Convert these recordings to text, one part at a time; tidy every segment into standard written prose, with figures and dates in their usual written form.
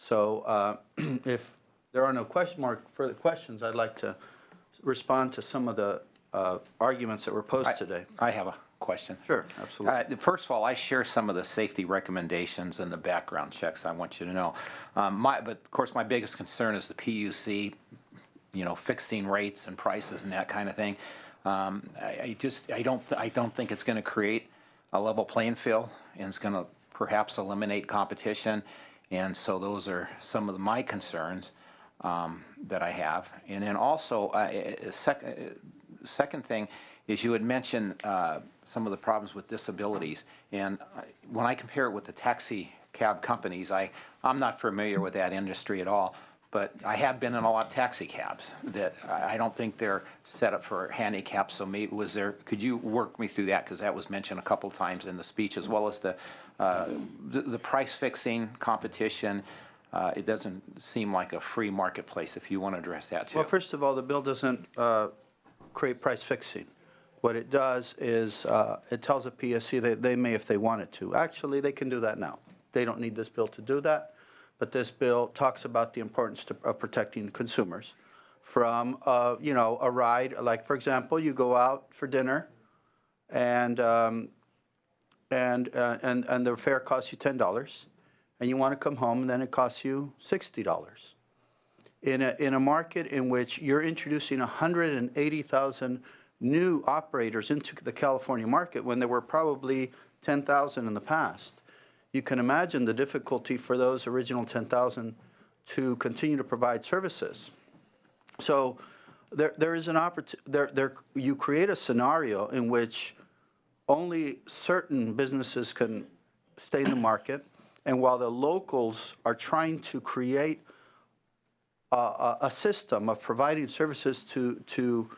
So if there are no further questions, I'd like to respond to some of the arguments that were posed today. I have a question. Sure, absolutely. First of all, I share some of the safety recommendations and the background checks, I want you to know. But of course, my biggest concern is the PUC, fixing rates and prices and that kind of thing. I don't think it's going to create a level playing field, and it's going to perhaps eliminate competition. And so those are some of my concerns that I have. And then also, second thing is you had mentioned some of the problems with disabilities. And when I compare it with the taxi cab companies, I'm not familiar with that industry at all. But I have been in a lot of taxi cabs that I don't think they're set up for handicaps. So maybe could you work me through that? Because that was mentioned a couple times in the speech, as well as the price fixing competition. It doesn't seem like a free marketplace, if you want to address that too. Well, first of all, the bill doesn't create price fixing. What it does is it tells the PSC that they may if they wanted to. Actually, they can do that now. They don't need this bill to do that. But this bill talks about the importance of protecting consumers from, a ride. Like, for example, you go out for dinner, and the fare costs you $10, and you want to come home, and then it costs you $60. In a market in which you're introducing 180,000 new operators into the California market when there were probably 10,000 in the past. You can imagine the difficulty for those original 10,000 to continue to provide services. So there is an opportunity. You create a scenario in which only certain businesses can stay in the market, and while the locals are trying to create a system of providing services to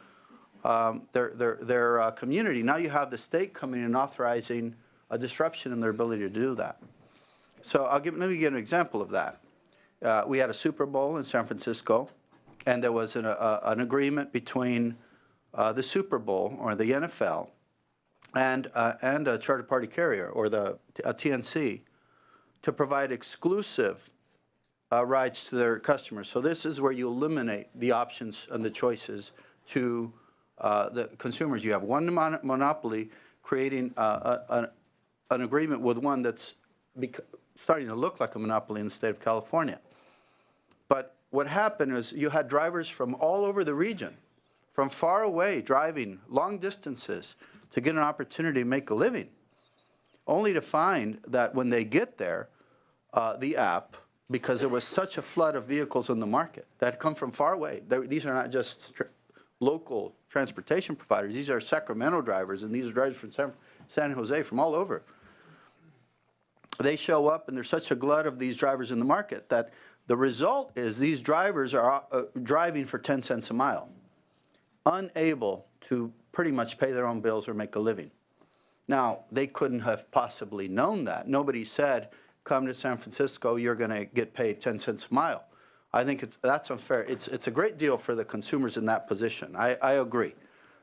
their community, now you have the state coming in and authorizing a disruption in their ability to do that. So let me give an example of that. We had a Super Bowl in San Francisco, and there was an agreement between the Super Bowl, or the NFL, and a charter party carrier, or the TNC, to provide exclusive rides to their customers. So this is where you eliminate the options and the choices to the consumers. You have one monopoly creating an agreement with one that's starting to look like a monopoly in the state of California. But what happened is you had drivers from all over the region, from far away, driving long distances to get an opportunity to make a living, only to find that when they get there, the app, because there was such a flood of vehicles in the market that come from far away. These are not just local transportation providers. These are Sacramento drivers, and these are drivers from San Jose, from all over. They show up, and there's such a glut of these drivers in the market that the result is these drivers are driving for 10 cents a mile, unable to pretty much pay their own bills or make a living. Now, they couldn't have possibly known that. Nobody said, come to San Francisco, you're going to get paid 10 cents a mile. I think that's unfair. It's a great deal for the consumers in that position. I agree.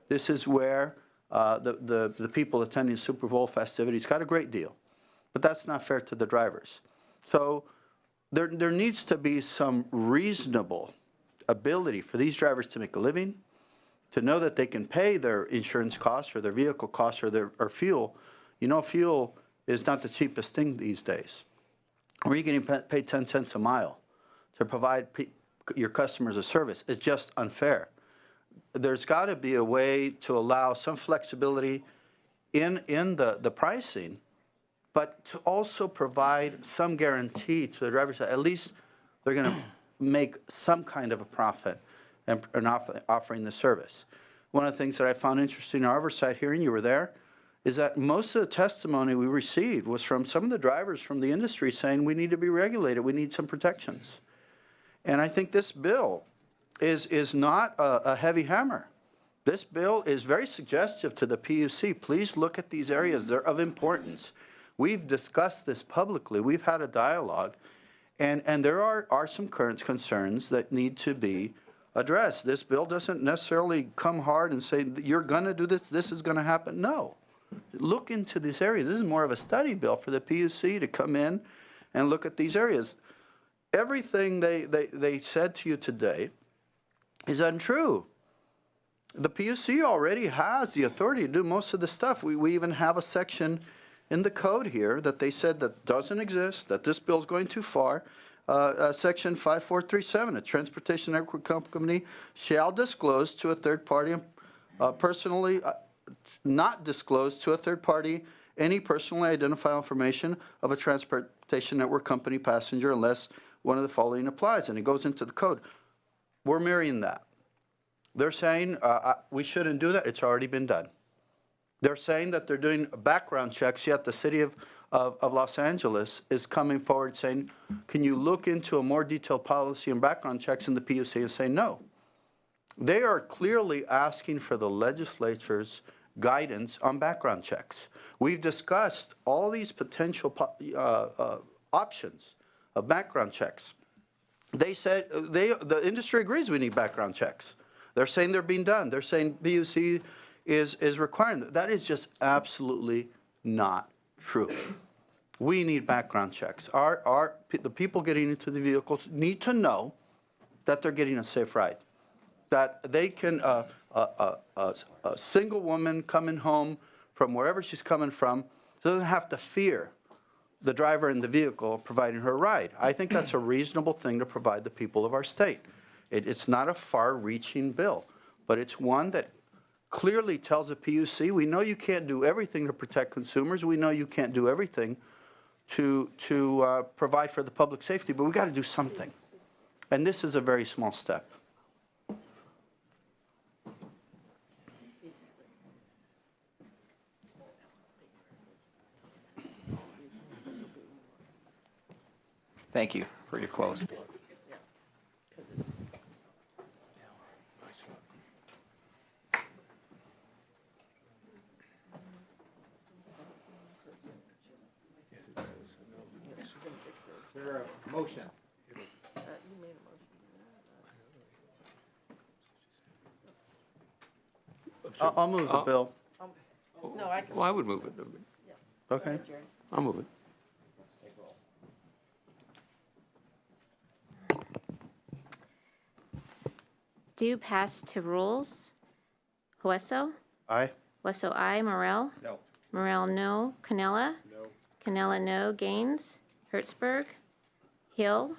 This is where the people attending Super Bowl festivities got a great deal. But that's not fair to the drivers. So there needs to be some reasonable ability for these drivers to make a living, to know that they can pay their insurance costs or their vehicle costs or fuel. Fuel is not the cheapest thing these days. Where you're getting paid 10 cents a mile to provide your customers a service is just unfair. There's got to be a way to allow some flexibility in the pricing, but to also provide some guarantee to the drivers that at least they're going to make some kind of a profit and offering the service. One of the things that I found interesting in our oversight hearing, you were there, is that most of the testimony we received was from some of the drivers from the industry saying we need to be regulated, we need some protections. And I think this bill is not a heavy hammer. This bill is very suggestive to the PUC. Please look at these areas. They're of importance. We've discussed this publicly. We've had a dialogue. And there are some current concerns that need to be addressed. This bill doesn't necessarily come hard and say, you're going to do this, this is going to happen. No. Look into these areas. This is more of a study bill for the PUC to come in and look at these areas. everything they said to you today is untrue. The PUC already has the authority to do most of the stuff. We even have a section in the code here that they said that doesn't exist, that this bill's going too far. Section 5437, a transportation network company shall disclose to a third party personally, not disclose to a third party any personally identifiable information of a transportation network company passenger unless one of the following applies, and it goes into the code. We're mirroring that. They're saying we shouldn't do that. It's already been done. They're saying that they're doing background checks, yet the city of Los Angeles is coming forward saying, can you look into a more detailed policy and background checks, in the PUC and say no. They are clearly asking for the legislature's guidance on background checks. We've discussed all these potential options of background checks. They said, the industry agrees we need background checks. They're saying they're being done. They're saying PUC is requiring that. That is just absolutely not true. We need background checks. The people getting into the vehicles need to know that they're getting a safe ride, that they can, a single woman coming home from wherever she's coming from doesn't have to fear the driver in the vehicle providing her a ride. I think that's a reasonable thing to provide the people of our state. It's not a far-reaching bill, but it's one that clearly tells the PUC, we know you can't do everything to protect consumers. We know you can't do everything to provide for the public safety, but we got to do something. And this is a very small step. Thank you for your close. Is there a motion? I'll move the bill. No, I can. Well, I would move it. Okay. I'll move it. Do pass to rules. Hueso? Aye. Hueso, aye. Morel? No. Morel, no. Canela? No. Canela, no. Gaines? Hertzberg? Hill?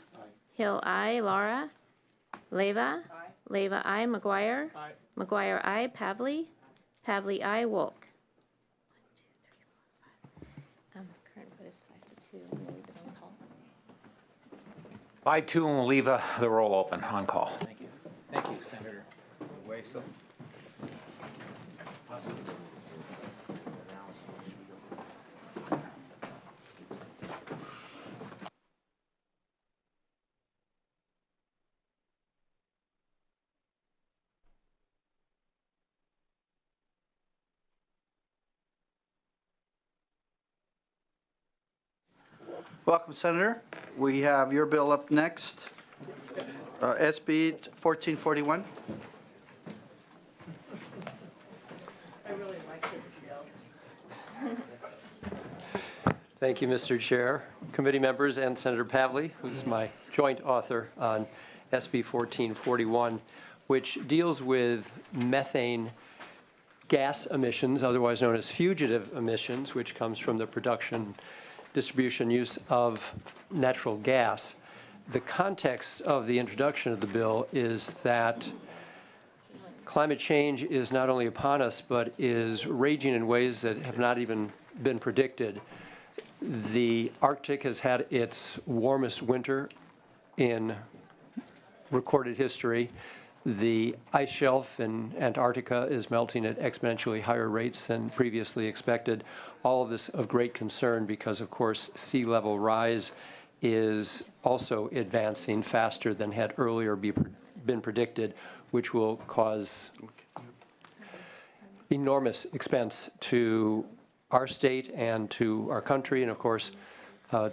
Hill, aye. Laura? Leva? Leva, aye. McGuire? McGuire, aye. Pavley? Pavley, aye. Wolk? Current vote is 5-2. I'm gonna leave the roll call. 5-2, and we'll leave the roll open on call. Thank you. Thank you, Senator Hueso. Welcome, Senator. We have your bill up next, SB 1441. I really like this bill. Thank you, Mr. Chair, committee members, and Senator Pavley, who's my joint author on SB 1441, which deals with methane gas emissions, otherwise known as fugitive emissions, which comes from the production, distribution, use of natural gas. The context of the introduction of the bill is that climate change is not only upon us, but is raging in ways that have not even been predicted. The Arctic has had its warmest winter in recorded history. The ice shelf in Antarctica is melting at exponentially higher rates than previously expected. All of this of great concern because, of course, sea level rise is also advancing faster than had earlier been predicted, which will cause enormous expense to our state and to our country, and of course,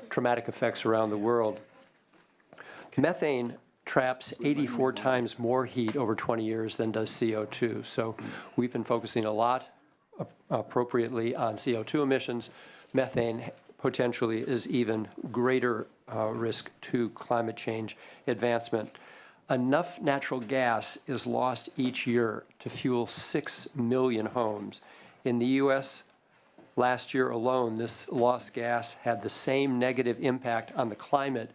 traumatic effects around the world. Methane traps 84 times more heat over 20 years than does CO2. So we've been focusing a lot appropriately on CO2 emissions. Methane potentially is even greater risk to climate change advancement. Enough natural gas is lost each year to fuel 6 million homes. In the U.S., last year alone, this lost gas had the same negative impact on the climate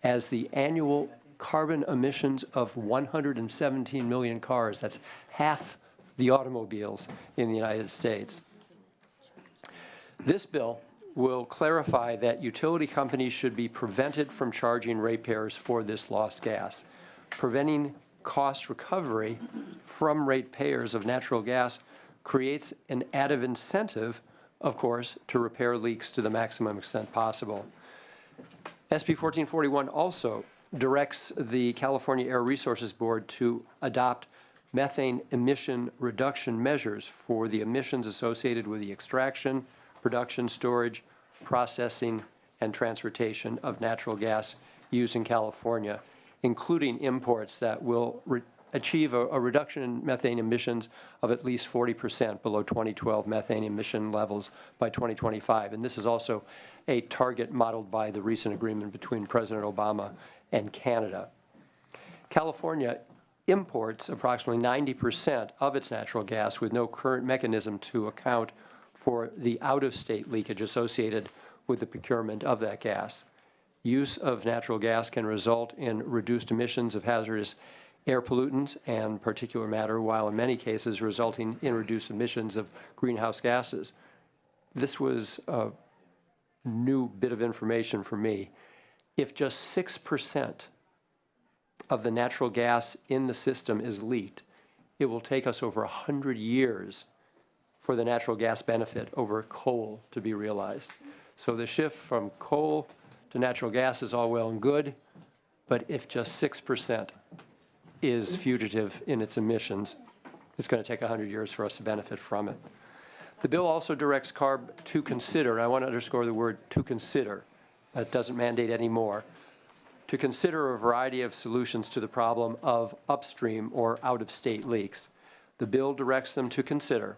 as the annual carbon emissions of 117 million cars. That's half the automobiles in the United States. This bill will clarify that utility companies should be prevented from charging ratepayers for this lost gas. Preventing cost recovery from ratepayers of natural gas creates an added incentive, of course, to repair leaks to the maximum extent possible. SB 1441 also directs the California Air Resources Board to adopt methane emission reduction measures for the emissions associated with the extraction, production, storage, processing, and transportation of natural gas used in California, including imports that will achieve a reduction in methane emissions of at least 40% below 2012 methane emission levels by 2025. And this is also a target modeled by the recent agreement between President Obama and Canada. California imports approximately 90% of its natural gas with no current mechanism to account for the out-of-state leakage associated with the procurement of that gas. Use of natural gas can result in reduced emissions of hazardous air pollutants and particulate matter, while in many cases resulting in reduced emissions of greenhouse gases. This was a new bit of information for me. If just 6% of the natural gas in the system is leaked, it will take us over 100 years for the natural gas benefit over coal to be realized. So the shift from coal to natural gas is all well and good, but if just 6% is fugitive in its emissions, it's going to take 100 years for us to benefit from it. The bill also directs CARB to consider, and I want to underscore the word to consider, that doesn't mandate any more, to consider a variety of solutions to the problem of upstream or out-of-state leaks. The bill directs them to consider,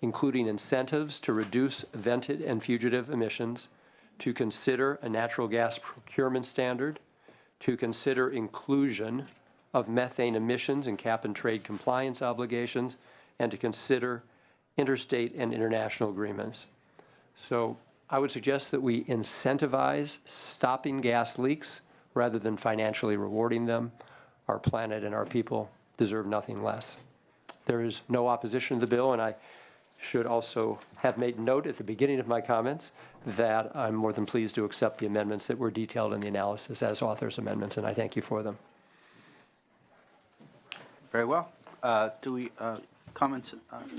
including incentives to reduce vented and fugitive emissions, to consider a natural gas procurement standard, to consider inclusion of methane emissions in cap-and-trade compliance obligations, and to consider interstate and international agreements. So I would suggest that we incentivize stopping gas leaks rather than financially rewarding them. Our planet and our people deserve nothing less. There is no opposition to the bill, and I should also have made note at the beginning of my comments that I'm more than pleased to accept the amendments that were detailed in the analysis as author's amendments, and I thank you for them. Very well. Do we comments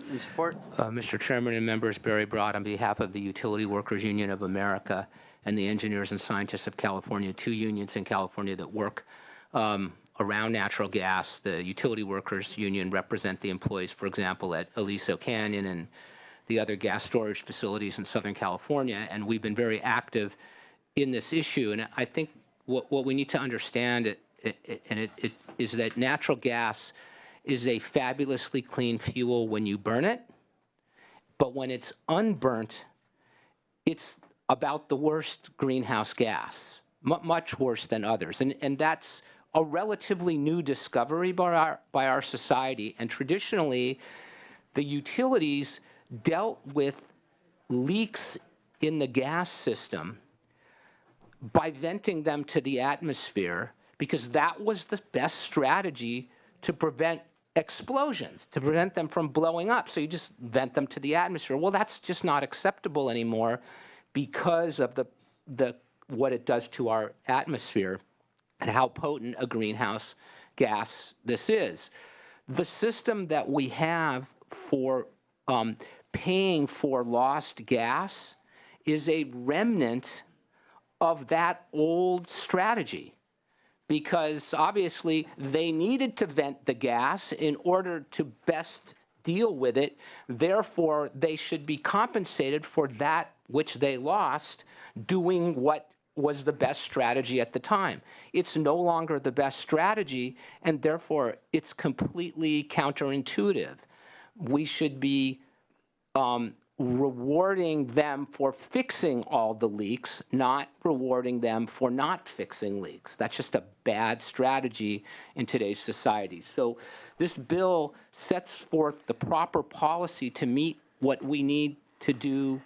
in support? Mr. Chairman and members, Barry Broad on behalf of the Utility Workers Union of America and the Engineers and Scientists of California, two unions in California that work around natural gas. The Utility Workers Union represent the employees, for example, at Aliso Canyon and the other gas storage facilities in Southern California, and we've been very active in this issue. And I think what we need to understand is that natural gas is a fabulously clean fuel when you burn it, but when it's unburnt, it's about the worst greenhouse gas, much worse than others. And that's a relatively new discovery by our society. And traditionally, the utilities dealt with leaks in the gas system by venting them to the atmosphere, because that was the best strategy to prevent explosions, to prevent them from blowing up. So you just vent them to the atmosphere. Well, that's just not acceptable anymore because of what it does to our atmosphere and how potent a greenhouse gas this is. The system that we have for paying for lost gas is a remnant of that old strategy, because obviously they needed to vent the gas in order to best deal with it. Therefore, they should be compensated for that which they lost, doing what was the best strategy at the time. It's no longer the best strategy, and therefore it's completely counterintuitive. We should be rewarding them for fixing all the leaks, not rewarding them for not fixing leaks. That's just a bad strategy in today's society. So this bill sets forth the proper policy to meet what we need to do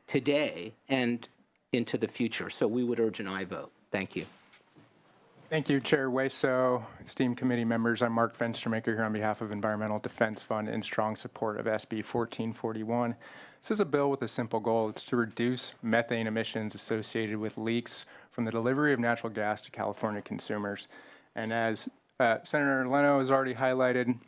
today and into the future. So we would urge an aye vote. Thank you. Thank you, Chair Wayso, esteemed committee members. I'm Mark Fenstermaker here on behalf of Environmental Defense Fund in strong support of SB 1441. This is a bill with a simple goal. It's to reduce methane emissions associated with leaks from the delivery of natural gas to California consumers. And as Senator Leno has already highlighted,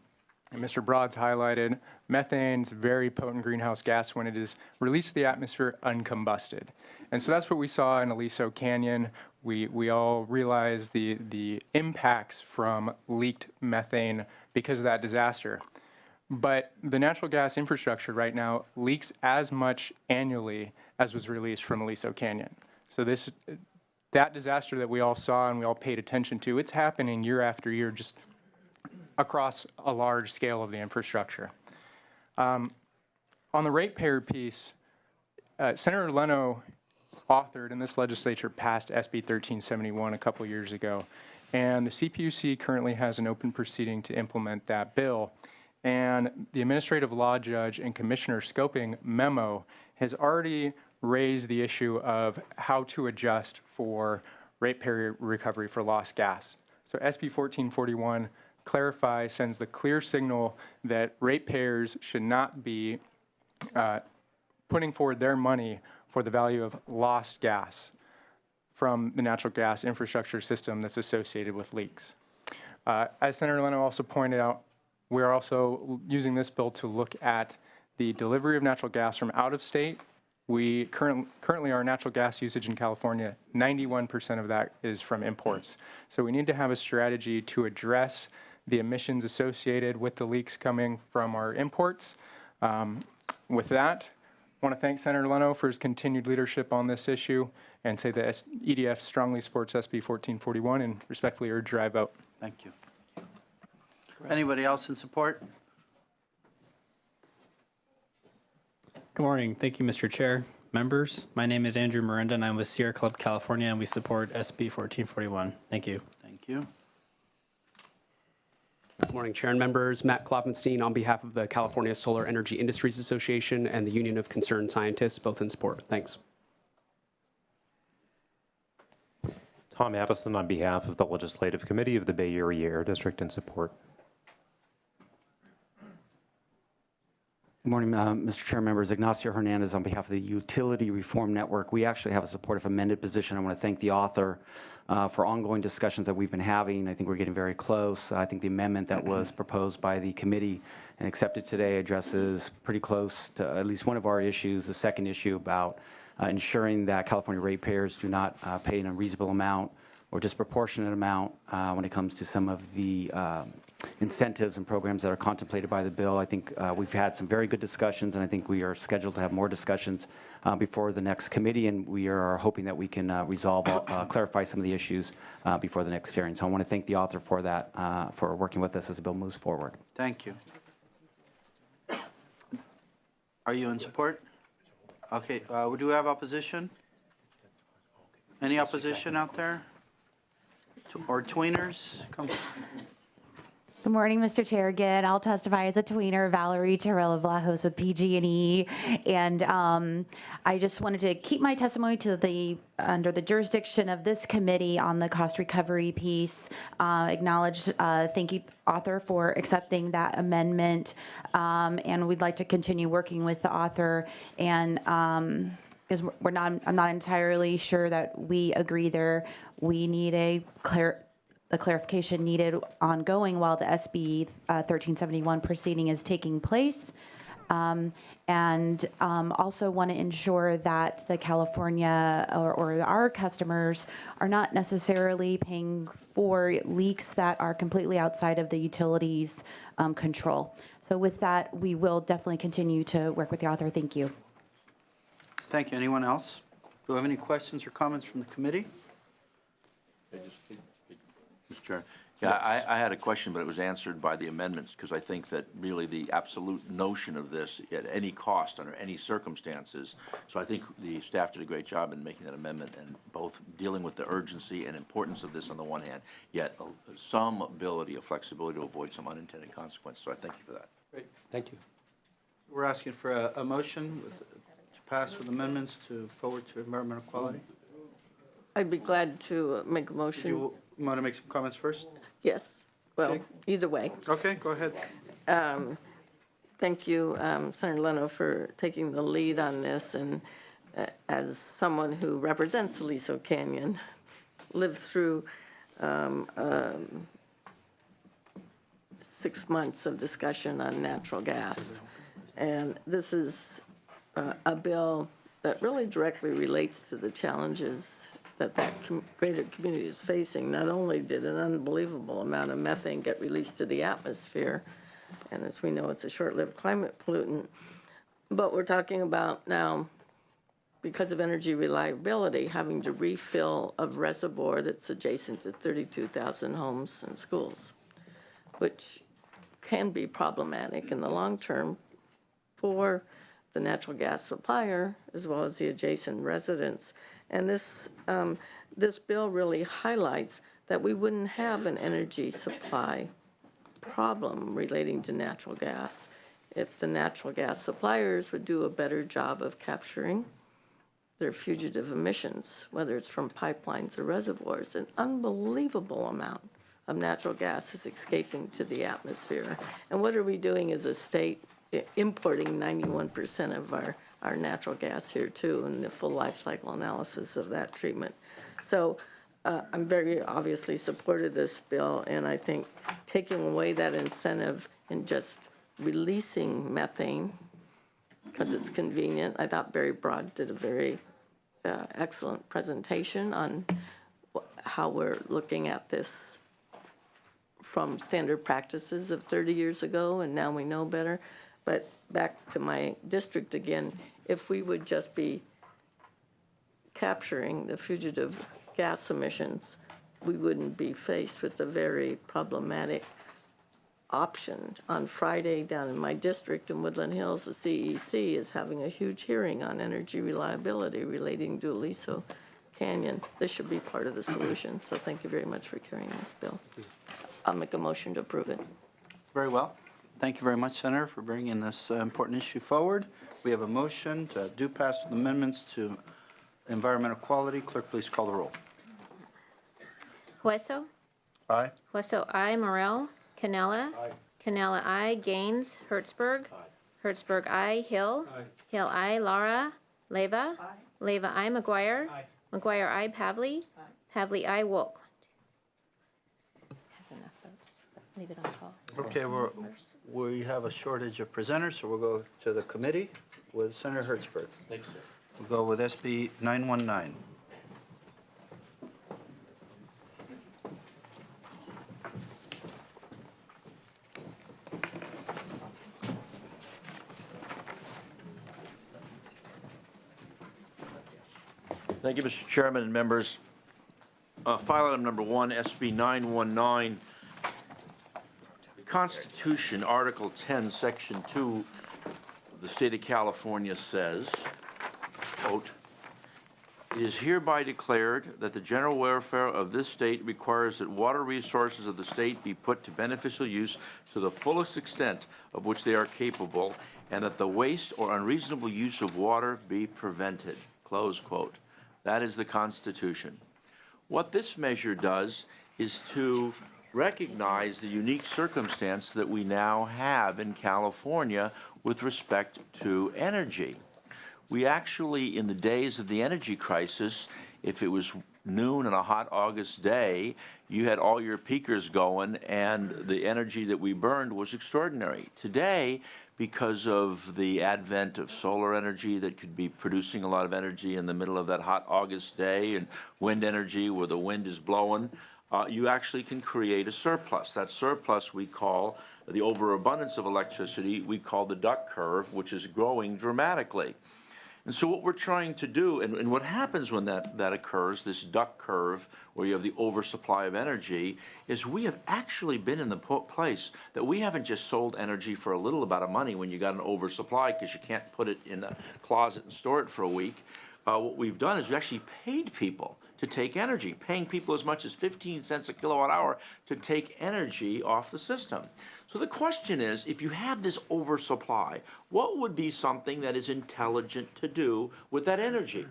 and Mr. Broad's highlighted, methane's a very potent greenhouse gas when it is released to the atmosphere uncombusted. And so that's what we saw in Aliso Canyon. We all realized the impacts from leaked methane because of that disaster. But the natural gas infrastructure right now leaks as much annually as was released from Aliso Canyon. So that disaster that we all saw and we all paid attention to, it's happening year after year just across a large scale of the infrastructure. On the ratepayer piece, Senator Leno authored and this legislature passed SB 1371 a couple years ago. And the CPUC currently has an open proceeding to implement that bill. And the administrative law judge and commissioner scoping memo has already raised the issue of how to adjust for ratepayer recovery for lost gas. So SB 1441 sends the clear signal that ratepayers should not be putting forward their money for the value of lost gas from the natural gas infrastructure system that's associated with leaks. As Senator Leno also pointed out, we're also using this bill to look at the delivery of natural gas from out of state. Currently our natural gas usage in California, 91% of that is from imports. So we need to have a strategy to address the emissions associated with the leaks coming from our imports. With that, I want to thank Senator Leno for his continued leadership on this issue and say that EDF strongly supports SB 1441 and respectfully urge your aye vote. Thank you. Anybody else in support? Good morning. Thank you, Mr. Chair. Members, my name is Andrew Miranda, and I'm with Sierra Club California, and we support SB 1441. Thank you. Thank you. Good morning, Chair and members. Matt Kloppenstein on behalf of the California Solar Energy Industries Association and the Union of Concerned Scientists, both in support. Thanks. Tom Addison on behalf of the Legislative Committee of the Bay Area Air District in support. Good morning, Mr. Chair, members. Ignacio Hernandez on behalf of the Utility Reform Network. We actually have a supportive amended position. I want to thank the author for ongoing discussions that we've been having. I think we're getting very close. I think the amendment that was proposed by the committee and accepted today addresses pretty close to at least one of our issues, the second issue about ensuring that California ratepayers do not pay an unreasonable amount or disproportionate amount when it comes to some of the incentives and programs that are contemplated by the bill. I think we've had some very good discussions, and I think we are scheduled to have more discussions before the next committee, and we are hoping that we can resolve, clarify some of the issues before the next hearing. So I want to thank the author for that, for working with us as the bill moves forward. Thank you. Are you in support? Okay. Do we have opposition? Any opposition out there? Or tweeners? Come. Good morning, Mr. Chair. Again, I'll testify as a tweener, Valerie Torella-Vlahos with PG&E. And I just wanted to keep my testimony to under the jurisdiction of this committee on the cost recovery piece. Thank you, author, for accepting that amendment. And we'd like to continue working with the author. And because I'm not entirely sure that we agree there. We need the clarification needed ongoing while the SB 1371 proceeding is taking place. And also want to ensure that the California or our customers are not necessarily paying for leaks that are completely outside of the utilities control. So with that, we will definitely continue to work with the author. Thank you. Thank you. Anyone else? Do we have any questions or comments from the committee? Mr. Chair, Yeah, I had a question, but it was answered by the amendments, because I think that really the absolute notion of this at any cost, under any circumstances. So I think the staff did a great job in making that amendment and both dealing with the urgency and importance of this on the one hand, yet some ability of flexibility to avoid some unintended consequences. So I thank you for that. Great, thank you. We're asking for a motion to pass with amendments to forward to environmental quality. I'd be glad to make a Do motion. you want to make some comments first? Yes, well, Okay. either way. Okay, go ahead. Thank you, Senator Leno, for taking the lead on this. And as someone who represents Aliso Canyon, lived through 6 months of discussion on natural gas. And this is a bill that really directly relates to the challenges that greater community is facing. Not only did an unbelievable amount of methane get released to the atmosphere, and as we know, it's a short-lived climate pollutant, but we're talking about now, because of energy reliability, having to refill a reservoir that's adjacent to 32,000 homes and schools, which can be problematic in the long term for the natural gas supplier as well as the adjacent residents. And this bill really highlights that we wouldn't have an energy supply problem relating to natural gas if the natural gas suppliers would do a better job of capturing their fugitive emissions, whether it's from pipelines or reservoirs. An unbelievable amount of natural gas is escaping to the atmosphere. And what are we doing as a state? Importing 91% of our natural gas here too, and the full life cycle analysis of that treatment. So I'm very obviously supportive of this bill, and I think taking away that incentive and just releasing methane because it's convenient. I thought Barry Broad did a very excellent presentation on how we're looking at this from standard practices of 30 years ago, and now we know better. But back to my district again, if we would just be capturing the fugitive gas emissions, we wouldn't be faced with a very problematic option. On Friday, down in my district in Woodland Hills, the CEC is having a huge hearing on energy reliability relating to Aliso Canyon. This should be part of the solution. So thank you very much for carrying this bill. I'll make a motion to approve it. Very well. Thank you very much, Senator, for bringing this important issue forward. We have a motion to do pass with amendments to environmental quality. Clerk, please call the roll. Hueso. Aye. Hueso, I. Morel. Canela. Canela, I. Gaines. Hertzberg. Hertzberg, I. Hill. Hill, I. Lara. Leva. Leva, I. McGuire. McGuire, I. Pavley. Pavley, I. Wolk. Has enough votes. Leave it on call. Okay, we have a shortage of presenters, so we'll go to the committee with Senator Hertzberg. Thank you, sir. We'll go with SB 919. Thank you, Mr. Chairman and members. File item number 1, SB 919. The Constitution, Article 10, Section 2 of the State of California says, quote, "It is hereby declared that the general welfare of this state requires that water resources of the state be put to beneficial use to the fullest extent of which they are capable, and that the waste or unreasonable use of water be prevented." Close quote. That is the Constitution. What this measure does is to recognize the unique circumstance that we now have in California with respect to energy. We actually, in the days of the energy crisis, if it was noon on a hot August day, you had all your peakers going, and the energy that we burned was extraordinary. Today, because of the advent of solar energy that could be producing a lot of energy in the middle of that hot August day, and wind energy where the wind is blowing, you actually can create a surplus. That surplus we call the overabundance of electricity, we call the duck curve, which is growing dramatically. And so what we're trying to do, and what happens when that occurs, this duck curve, where you have the oversupply of energy, is we have actually been in the place that we haven't just sold energy for a little amount of money when you got an oversupply because you can't put it in a closet and store it for a week. What we've done is we actually paid people to take energy, paying people as much as 15 cents a kilowatt hour to take energy off the system. So the question is, if you have this oversupply, what would be something that is intelligent to do with that energy?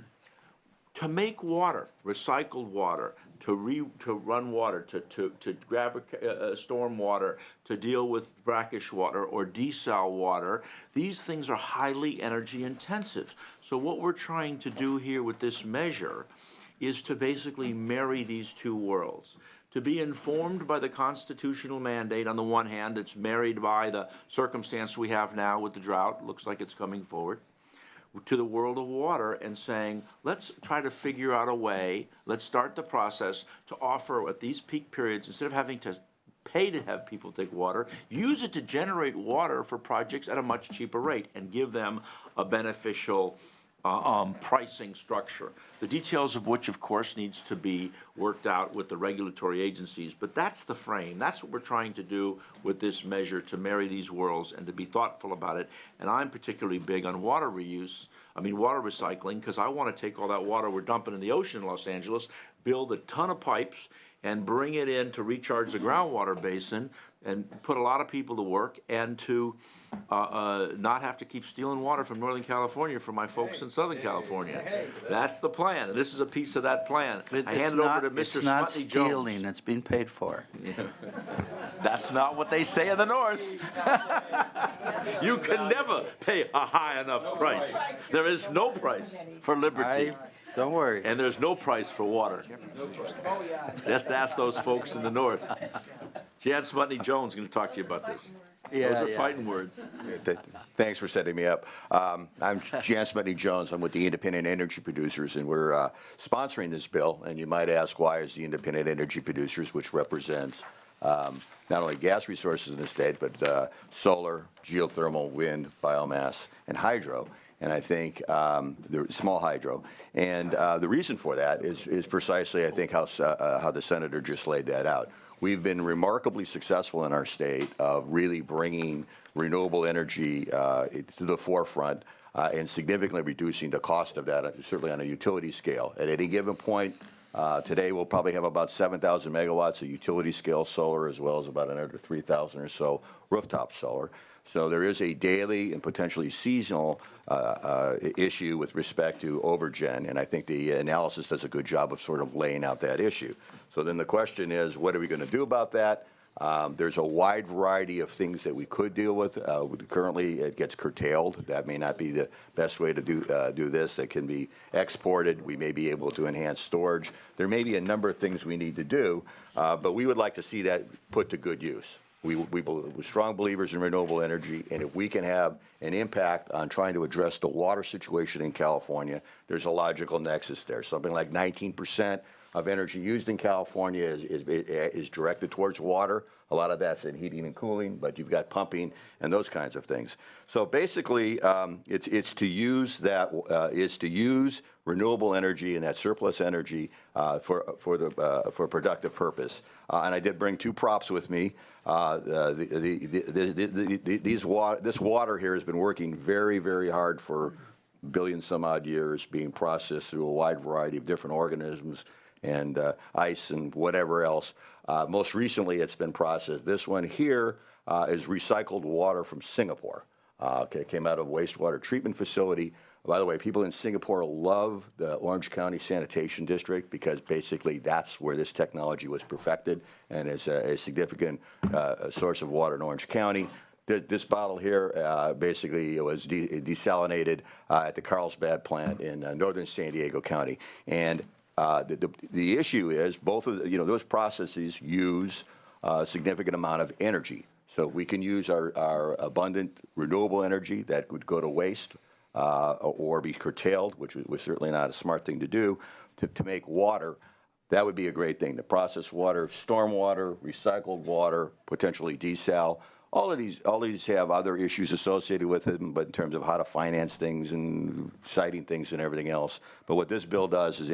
To make water, recycled water, to run water, to grab storm water, to deal with brackish water or desal water, these things are highly energy intensive. So what we're trying to do here with this measure is to basically marry these two worlds. To be informed by the constitutional mandate on the one hand, that's married by the circumstance we have now with the drought, looks like it's coming forward, to the world of water and saying, let's try to figure out a way, let's start the process to offer at these peak periods, instead of having to pay to have people take water, use it to generate water for projects at a much cheaper rate and give them a beneficial pricing structure, the details of which, of course, needs to be worked out with the regulatory agencies. But that's the frame. That's what we're trying to do with this measure, to marry these worlds and to be thoughtful about it. And I'm particularly big on water reuse, water recycling, because I want to take all that water we're dumping in the ocean in Los Angeles, build a ton of pipes, and bring it in to recharge the groundwater basin and put a lot of people to work, and to not have to keep stealing water from Northern California for my folks in Southern California. That's the plan. This is a piece of that plan. I hand it over to Mr. It's not Smutney stealing, Jones. it's being paid for. That's not what they say in the North. You can never pay a high enough price. There is no price for liberty. Don't worry. And there's no price for water. Just ask those folks in the North. Jan Smutney Jones is going to talk to you about this. Those are fighting words. Thanks for setting me up. I'm Jan Smutney Jones. I'm with the Independent Energy Producers, and we're sponsoring this bill. And you might ask, why is the Independent Energy Producers, which represents not only gas resources in the state, but solar, geothermal, wind, biomass, and hydro. And I think the small hydro. And the reason for that is precisely, I think, how the senator just laid that out. We've been remarkably successful in our state of really bringing renewable energy to the forefront and significantly reducing the cost of that, certainly on a utility scale. At any given point, today we'll probably have about 7,000 megawatts of utility scale solar, as well as about another 3,000 or so rooftop solar. So there is a daily and potentially seasonal issue with respect to overgen, and I think the analysis does a good job of sort of laying out that issue. So then the question is, what are we going to do about that? There's a wide variety of things that we could deal with. Currently, it gets curtailed. That may not be the best way to do this. That can be exported. We may be able to enhance storage. There may be a number of things we need to do, but we would like to see that put to good use. We're strong believers in renewable energy, and if we can have an impact on trying to address the water situation in California, there's a logical nexus there. Something like 19% of energy used in California is directed towards water. A lot of that's in heating and cooling, but you've got pumping and those kinds of things. So basically, it's to use renewable energy and that surplus energy for productive purpose. And I did bring two props with me. This water here has been working very, very hard for billion some odd years, being processed through a wide variety of different organisms and ice and whatever else. Most recently, it's been processed. This one here is recycled water from Singapore. It came out of a wastewater treatment facility. By the way, people in Singapore love the Orange County Sanitation District because basically that's where this technology was perfected, and it's a significant source of water in Orange County. This bottle here basically was desalinated at the Carlsbad plant in northern San Diego County. And the issue is both of those processes use a significant amount of energy. So we can use our abundant renewable energy that would go to waste or be curtailed, which was certainly not a smart thing to do, to make water. That would be a great thing. To process water, storm water, recycled water, potentially desal. all of these have other issues associated with them, but in terms of how to finance things and citing things and everything else. But what this bill does is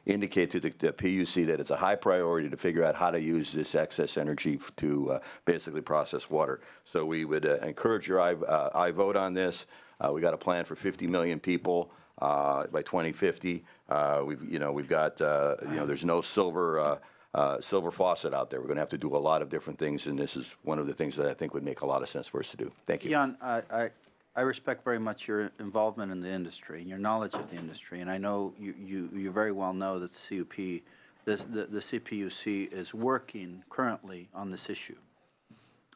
indicate to the PUC that it's a high priority to figure out how to use this excess energy to basically process water. So we would encourage your aye vote on this. We got a plan for 50 million people by 2050. We've got there's no silver faucet out there. We're going to have to do a lot of different things, and this is one of the things that I think would make a lot of sense for us to do. Thank you. Jan, I respect very much your involvement in the industry and your knowledge of the industry, and I know you very well know that the CPUC is working currently on this issue.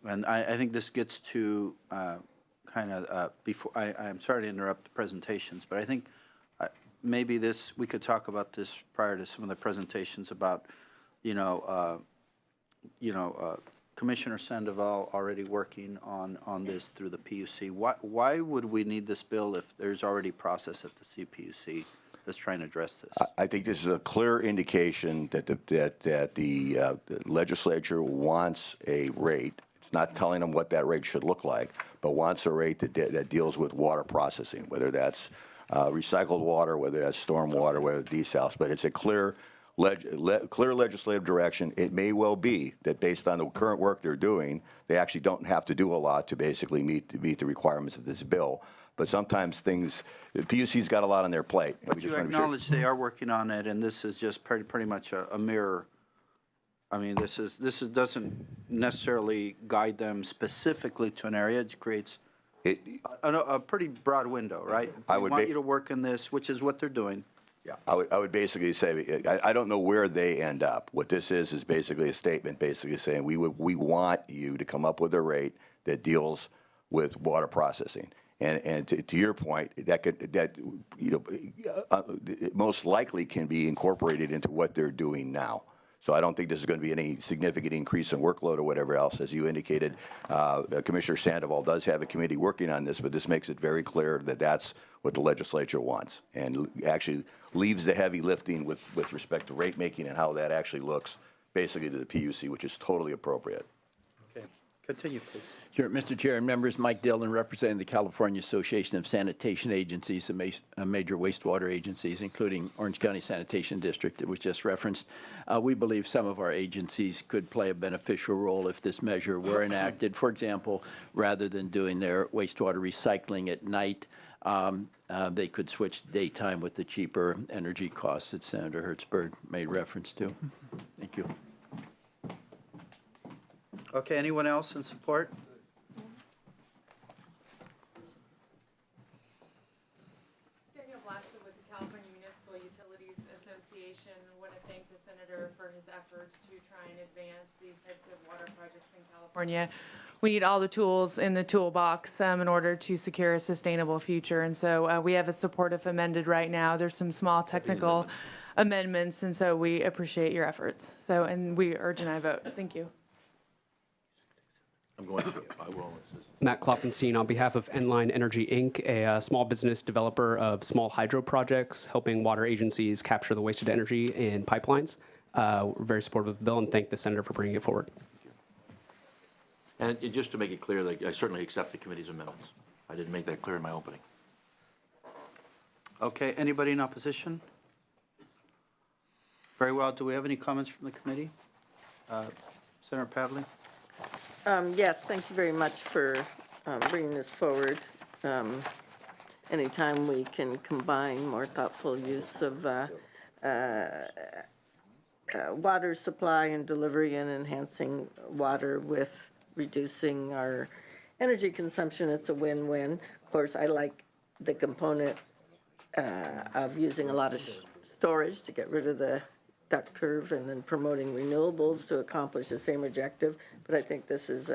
And I think this gets to I'm sorry to interrupt the presentations, but I think maybe we could talk about this prior to some of the presentations about, Commissioner Sandoval already working on this through the PUC. Why would we need this bill if there's already process at the CPUC that's trying to address this? I think this is a clear indication that the legislature wants a rate. It's not telling them what that rate should look like, but wants a rate that deals with water processing, whether that's recycled water, whether that's storm water, whether it's desals. But it's a clear legislative direction. It may well be that based on the current work they're doing, they actually don't have to do a lot to basically meet the requirements of this bill. But sometimes the PUC's got a lot on their plate. But you acknowledge they are working on it, and this is just pretty much a mirror. I mean, this doesn't necessarily guide them specifically to an area. It creates a pretty broad window, right? I want you to work in this, which is what they're doing. Yeah, I would basically say, I don't know where they end up. What this is basically a statement basically saying we want you to come up with a rate that deals with water processing. And to your point, it most likely can be incorporated into what they're doing now. So I don't think this is going to be any significant increase in workload or whatever else. As you indicated, Commissioner Sandoval does have a committee working on this, but this makes it very clear that that's what the legislature wants, and actually leaves the heavy lifting with respect to rate making and how that actually looks basically to the PUC, which is totally appropriate. Okay, continue, please. Sure, Mr. Chair and members, Mike Dillon, representing the California Association of Sanitation Agencies and major wastewater agencies, including Orange County Sanitation District that was just referenced. We believe some of our agencies could play a beneficial role if this measure were enacted. For example, rather than doing their wastewater recycling at night, they could switch to daytime with the cheaper energy costs that Senator Hertzberg made reference to. Thank you. Okay, anyone else in support? With the California Municipal Utilities Association, want to thank the senator for his efforts to try and advance these types of water projects in California. We need all the tools in the toolbox in order to secure a sustainable future, and so we have a supportive amended right now. There's some small technical amendments, and so we appreciate your efforts. So, and we urge an aye vote. Thank you. I'm going to. I will. Matt Klopfenstein on behalf of Enline Energy, Inc., a small business developer of small hydro projects, helping water agencies capture the wasted energy in pipelines. We're very supportive of the bill and thank the senator for bringing it forward. And just to make it clear, I certainly accept the committee's amendments. I didn't make that clear in my opening. Okay, anybody in opposition? Very well. Do we have any comments from the committee? Senator Pavley? Yes, thank you very much for bringing this forward. Anytime we can combine more thoughtful use of water supply and delivery and enhancing water with reducing our energy consumption, it's a win-win. Of course, I like the component of using a lot of storage to get rid of the duck curve and then promoting renewables to accomplish the same objective. But I think this is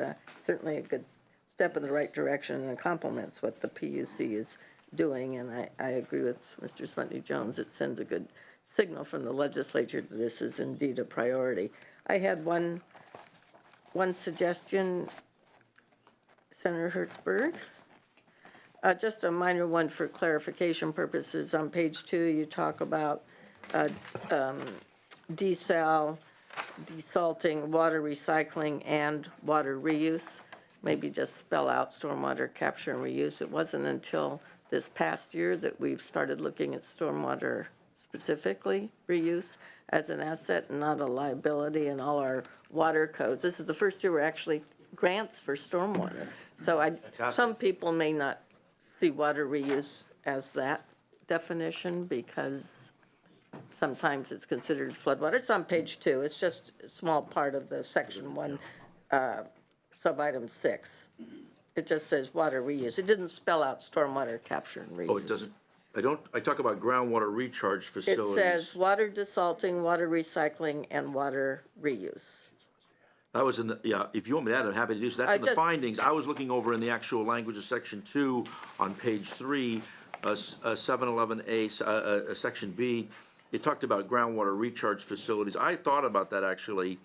certainly a good step in the right direction and complements what the PUC is doing. And I agree with Mr. Smutny Jones. It sends a good signal from the legislature that this is indeed a priority. I had one suggestion, Senator Hertzberg. Just a minor one for clarification purposes. On page 2, you talk about desalting, water recycling, and water reuse. maybe just spell out stormwater capture and reuse. It wasn't until this past year that we've started looking at stormwater specifically reuse as an asset and not a liability in all our water codes. This is the first year we're actually grants for stormwater. So some people may not see water reuse as that definition because sometimes it's considered floodwater. It's on page 2. It's just a small part of the section 1, sub-item 6. It just says water reuse. It didn't spell out stormwater capture and reuse. Oh, it doesn't, I talk about groundwater recharge facilities. It says water desalting, water recycling, and water reuse. That was in the, yeah, if you want me to add, I'm happy to do so. That's in the findings. I was looking over in the actual language of section 2 on page 3, 711A, section B. It talked about groundwater recharge facilities. I thought about that actually.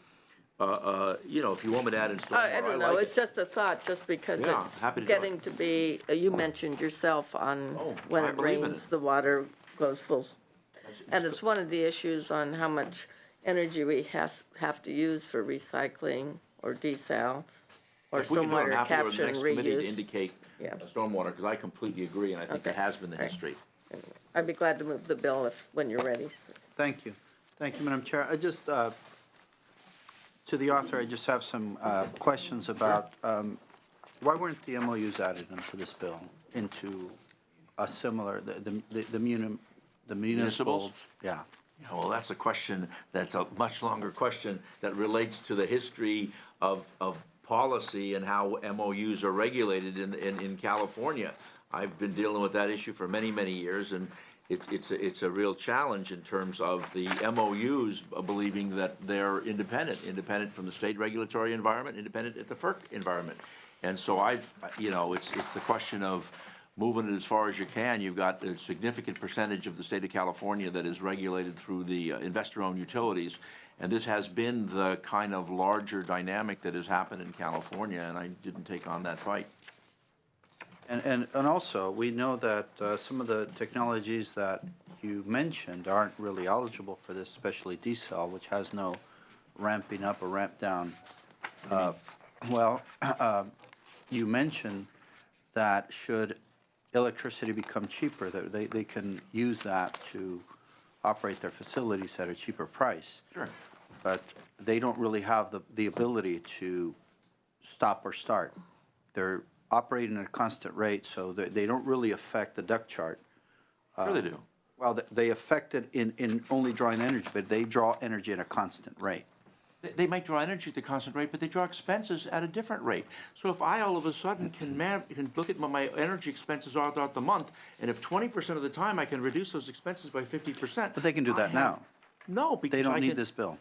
You know, if you want me to add in stormwater, I don't know, like it's just a thought, just because Yeah, it's happy to do getting to be, you mentioned yourself on when I it believe in rains, it. the water goes full. And it's one of the issues on how much energy we have to use for recycling or desal or If we can do it, I'm stormwater happy for the capture and next committee to reuse. indicate Yeah. stormwater, because I completely agree, and I think Okay. it has been the history. I'd be glad to move the bill when you're ready. Thank you. Thank you, Madam Chair. I just, to the author, I just have some questions about why weren't the MOUs added into this bill, into a similar, the municipal? Yeah. Yeah, well, that's a question, that's a much longer question that relates to the history of policy and how MOUs are regulated in California. I've been dealing with that issue for many, many years, and it's a real challenge in terms of the MOUs believing that they're independent from the state regulatory environment, independent at the FERC environment. And so it's the question of moving it as far as you can. You've got a significant percentage of the state of California that is regulated through the investor-owned utilities. And this has been the kind of larger dynamic that has happened in California, and I didn't take on that fight. And also, we know that some of the technologies that you mentioned aren't really eligible for this, especially desal, which has no ramping up or ramp down. You mentioned that should electricity become cheaper, that they can use that to operate their facilities at a cheaper price. Sure. But they don't really have the ability to stop or start. They're operating at a constant rate, so they don't really affect the duct chart. Sure they do. Well, they affect it in only drawing energy, but they draw energy at a constant rate. They might draw energy at the constant rate, but they draw expenses at a different rate. So if I all of a sudden can look at what my energy expenses are throughout the month, and if 20% of the time I can reduce those expenses by 50%. But they can do that now. No, because They don't I need can- this bill.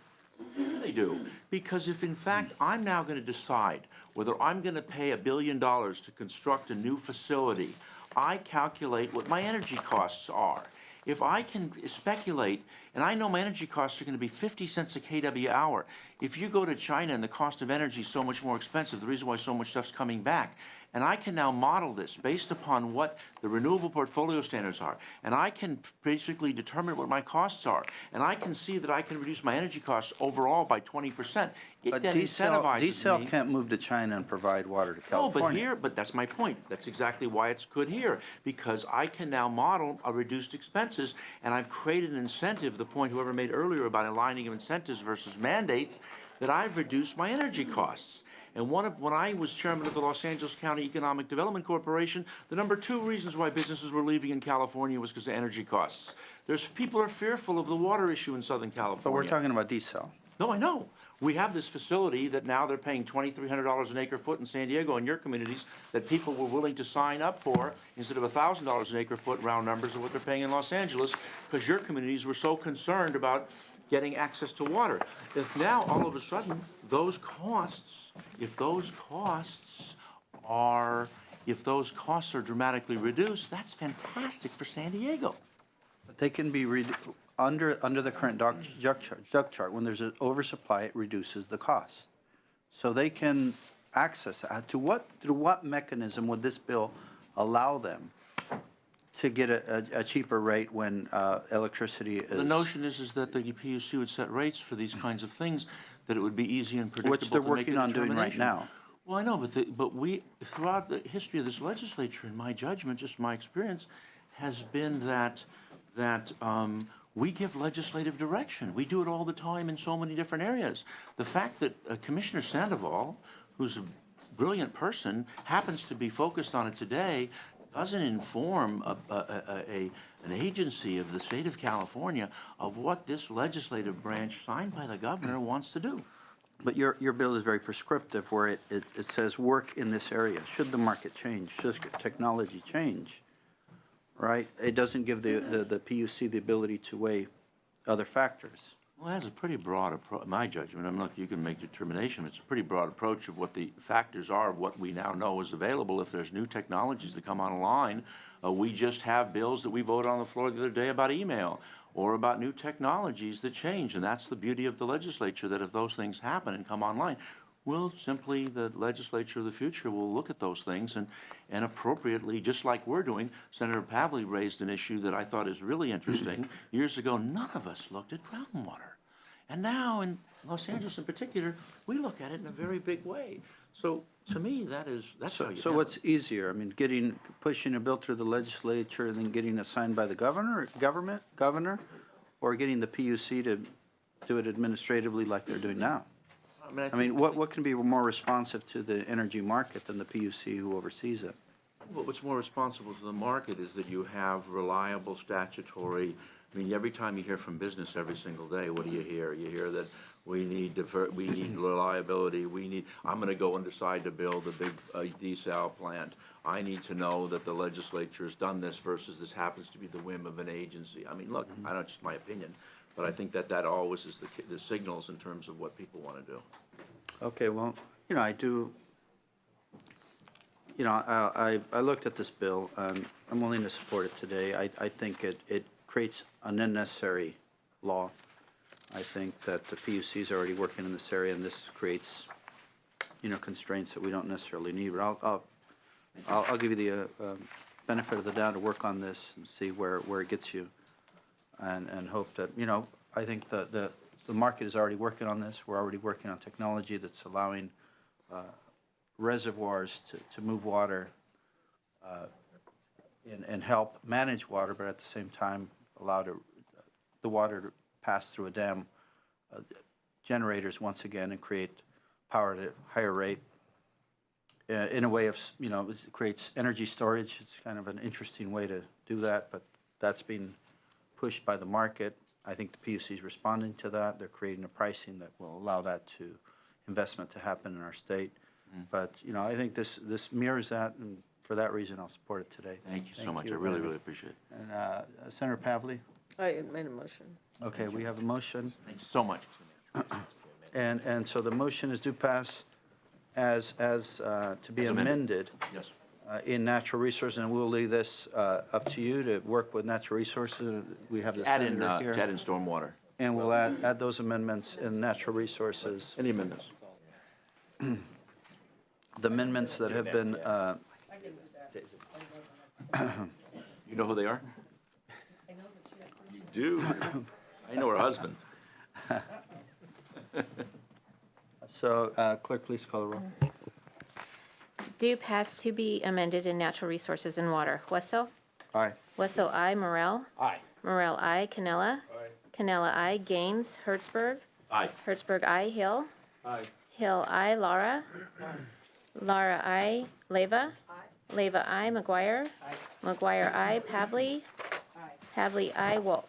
They do, because if in fact I'm now going to decide whether I'm going to pay $1 billion to construct a new facility, I calculate what my energy costs are. If I can speculate, and I know my energy costs are going to be 50 cents a kW hour. If you go to China and the cost of energy is so much more expensive, the reason why so much stuff's coming back, and I can now model this based upon what the renewable portfolio standards are, and I can basically determine what my costs are, and I can see that I can reduce my energy costs overall by 20%. It But then incentivizes me. desal can't move to China and provide water to No, California. but that's my point. That's exactly why it's good here, because I can now model a reduced expenses, and I've created an incentive, the point whoever made earlier about aligning of incentives versus mandates, that I've reduced my energy costs. And when I was chairman of the Los Angeles County Economic Development Corporation, the number 2 reasons why businesses were leaving in California was because of energy costs. People are fearful of the water issue in Southern California. But we're talking about desal. No, I know. We have this facility that now they're paying $2,300 an acre foot in San Diego and your communities that people were willing to sign up for instead of $1,000 an acre foot, round numbers of what they're paying in Los Angeles, because your communities were so concerned about getting access to water. If now all of a sudden those costs, if those costs are dramatically reduced, that's fantastic for San Diego. But they can be under the current duct chart. When there's an oversupply, it reduces the cost. So they can access it. Through what mechanism would this bill allow them to get a cheaper rate when electricity is? The notion is that the PUC would set rates for these kinds of things, that it would be easy and predictable Which they're to make a working on doing right determination. now. Well, I know, but we, throughout the history of this legislature, in my judgment, just my experience, has been that we give legislative direction. We do it all the time in so many different areas. The fact that Commissioner Sandoval, who's a brilliant person, happens to be focused on it today, doesn't inform an agency of the state of California of what this legislative branch signed by the governor wants to do. But your bill is very prescriptive where it says work in this area. Should the market change, should technology change, right? It doesn't give the PUC the ability to weigh other factors. Well, that's a pretty broad approach, my judgment. I'm not, you can make determination. It's a pretty broad approach of what the factors are, of what we now know is available. If there's new technologies that come online, we just have bills that we voted on the floor the other day about email or about new technologies that change. And that's the beauty of the legislature, that if those things happen and come online, we'll simply, the legislature of the future will look at those things and appropriately, just like we're doing. Senator Pavley raised an issue that I thought is really interesting. Years ago, none of us looked at groundwater. And now in Los Angeles in particular, we look at it in a very big way. So to me, that's how you So handle what's it. easier? I mean, pushing a bill through the legislature and then getting it signed by the governor, or getting the PUC to do it administratively like they're doing now? I mean, what can be more responsive to the energy market than the PUC who oversees it? Well, what's more responsible to the market is that you have reliable statutory. I mean, every time you hear from business every single day, what do you hear? You hear that we need reliability. I'm going to go and decide to build a big desal plant. I need to know that the legislature has done this versus this happens to be the whim of an agency. I mean, look, I don't, just my opinion, but I think that always is the signals in terms of what people want to do. Okay, well, I do, I looked at this bill. I'm willing to support it today. I think it creates an unnecessary law. I think that the PUC is already working in this area, and this creates, constraints that we don't necessarily need. But I'll give you the benefit of the doubt to work on this and see where it gets you, and hope that, I think the market is already working on this. We're already working on technology that's allowing reservoirs to move water and help manage water, but at the same time allow the water to pass through a dam, generators once again, and create power at a higher rate. In a way of, it creates energy storage. It's kind of an interesting way to do that, but that's being pushed by the market. I think the PUC is responding to that. They're creating a pricing that will allow that investment to happen in our state. But, I think this mirrors that, and for that reason, I'll support it today. Thank you so much. I really, really appreciate it. And Senator Pavley? I made a motion. Okay, we have a motion. Thank you so much. And so the motion is due pass as to be amended. Yes. In natural resources, and we'll leave this up to you to work with natural resources. We have the senator here. To add in stormwater. And we'll add those amendments in natural resources. Any amendments? The amendments that have been, You know who they are? You do. I know her husband. So, clerk, please call the roll. Do pass to be amended in natural resources and water. Wesso? Aye. Wesso, I. Morel? Aye. Morel, I. Cannella? Cannella, I. Gaines? Hertzberg? Aye. Hertzberg, I. Hill? Aye. Hill, I. Lara? Lara, I. Leva? Leva, I. McGuire? McGuire, I. Pavley? Pavley, I. Wolk.